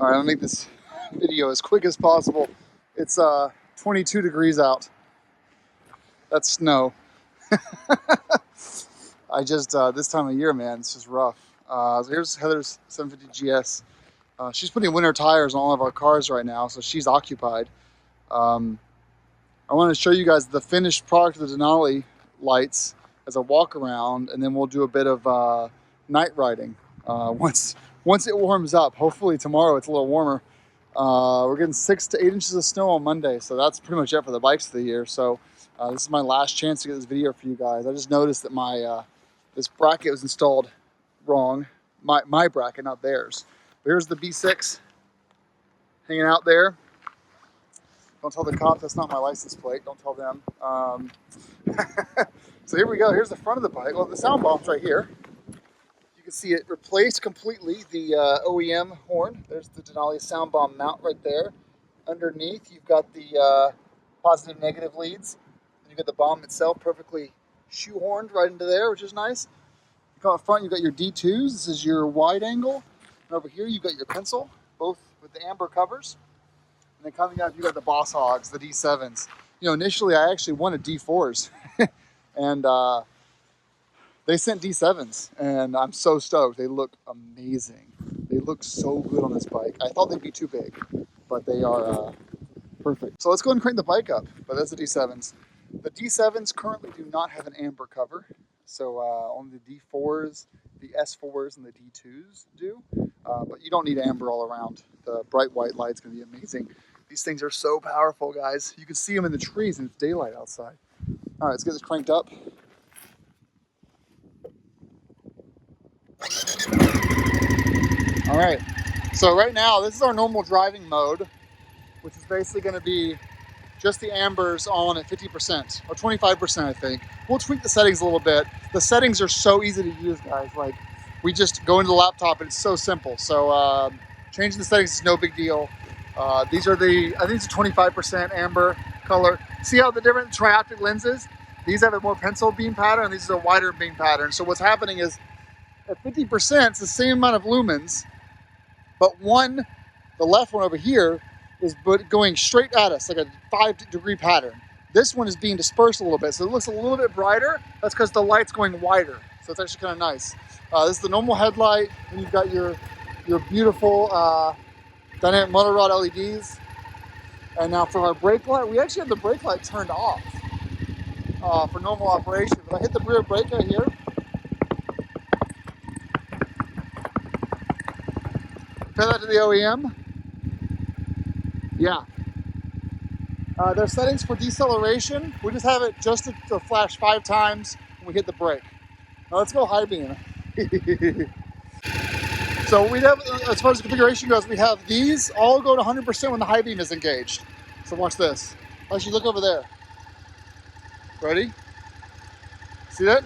All right, I'll make this video as quick as possible. It's 22 degrees out. That's snow. I just, this time of year, man, it's just rough. So here's Heather's 750GS. She's putting winter tires on all of our cars right now, so she's occupied. I want to show you guys the finished product of the Denali lights as a walk around, and then we'll do a bit of night riding once it warms up. Hopefully tomorrow it's a little warmer. We're getting 6 to 8 inches of snow on Monday, so that's pretty much it for the bikes for the year. So this is my last chance to get this video for you guys. I just noticed that my this bracket was installed wrong. My bracket, not theirs. But here's the B6 hanging out there. Don't tell the cops that's not my license plate. Don't tell them. So here we go. Here's the front of the bike. Well, the sound bomb's right here. You can see it replaced completely the OEM horn. There's the Denali sound bomb mount right there. Underneath, you've got the positive, negative leads. And you've got the bomb itself perfectly shoehorned right into there, which is nice. You come up front, you've got your D2s. This is your wide angle. And over here, you've got your pencil, both with the amber covers. And then coming up, you got the Boss Hogs, the D7s. You know, initially I actually wanted D4s, and they sent D7s, and I'm so stoked. They look amazing. They look so good on this bike. I thought they'd be too big, but they are perfect. So let's go ahead and crank the bike up. But that's the D7s. The D7s currently do not have an amber cover, so only the D4s, the S4s, and the D2s do. But you don't need amber all around. The bright white light's gonna be amazing. These things are so powerful, guys. You can see them in the trees and it's daylight outside. All right, let's get this cranked up. All right, so right now, this is our normal driving mode, which is basically gonna be just the ambers on at 50% or 25%, I think. We'll tweak the settings a little bit. The settings are so easy to use, guys. Like, we just go into the laptop and it's so simple. So changing the settings is no big deal. These are the, I think it's a 25% amber color. See how the different trioptic lenses? These have a more pencil beam pattern, and these are a wider beam pattern. So what's happening is at 50%, it's the same amount of lumens, but one, the left one over here, is going straight at us, like a 5-degree pattern. This one is being dispersed a little bit, so it looks a little bit brighter. That's because the light's going wider, so it's actually kind of nice. This is the normal headlight, and you've got your beautiful dynamic motor rod LEDs. And now for our brake light, we actually have the brake light turned off for normal operation. If I hit the rear brake right here, compare that to the OEM. Yeah. There's settings for deceleration. We just have it just to flash 5 times when we hit the brake. Now let's go high beam. So we have, as far as the configuration goes, we have these all go to 100% when the high beam is engaged. So watch this. Actually, look over there. Ready? See that?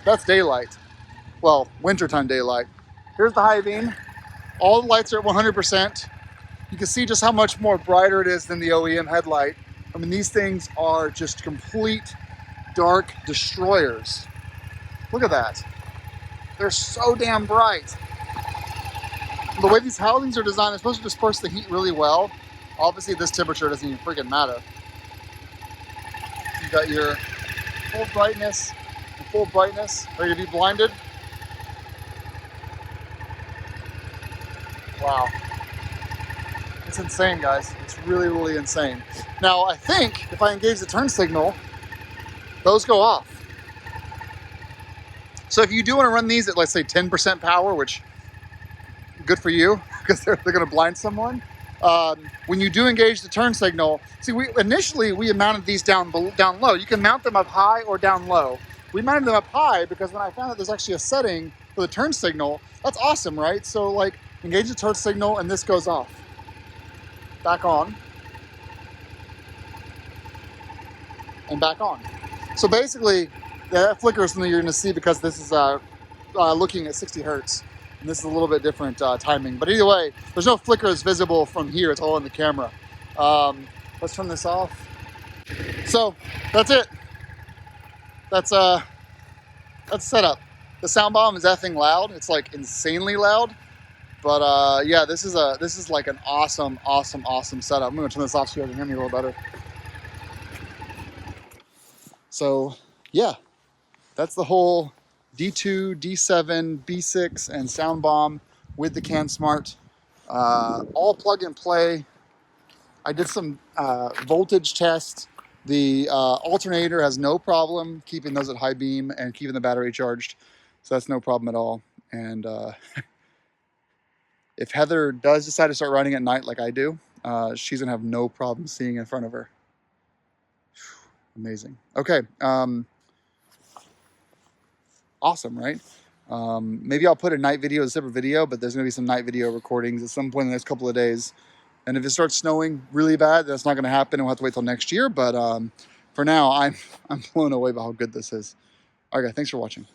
That's daylight. Well, wintertime daylight. Here's the high beam. All the lights are at 100%. You can see just how much more brighter it is than the OEM headlight. I mean, these things are just complete dark destroyers. Look at that. They're so damn bright. The way these housings are designed, they're supposed to disperse the heat really well. Obviously, this temperature doesn't even freaking matter. You got your full brightness and full brightness. Ready to be blinded? Wow. It's insane, guys. It's really, really insane. Now, I think if I engage the turn signal, those go off. So if you do want to run these at, let's say, 10% power, which good for you, because they're going to blind someone. When you do engage the turn signal, see, initially we mounted these down low. You can mount them up high or down low. We mounted them up high because when I found out there's actually a setting for the turn signal, that's awesome, right? So like, engage the turn signal and this goes off. Back on. And back on. So basically, that flicker is something you're going to see because this is looking at 60 hertz. And this is a little bit different timing. But either way, there's no flicker that's visible from here. It's all in the camera. Let's turn this off. So that's it. That's setup. The sound bomb is effing loud. It's like insanely loud. But yeah, this is like an awesome setup. I'm gonna turn this off so you guys can hear me a little better. So yeah, that's the whole D2, D7, B6, and sound bomb with the CanSmart. All plug and play. I did some voltage tests. The alternator has no problem keeping those at high beam and keeping the battery charged. So that's no problem at all. And if Heather does decide to start riding at night like I do, she's gonna have no problem seeing in front of her. Amazing. Okay. Awesome, right? Maybe I'll put a night video as a separate video, but there's gonna be some night video recordings at some point in the next couple of days. And if it starts snowing really bad, that's not gonna happen and we'll have to wait till next year. But for now, I'm blown away by how good this is. All right, guys, thanks for watching.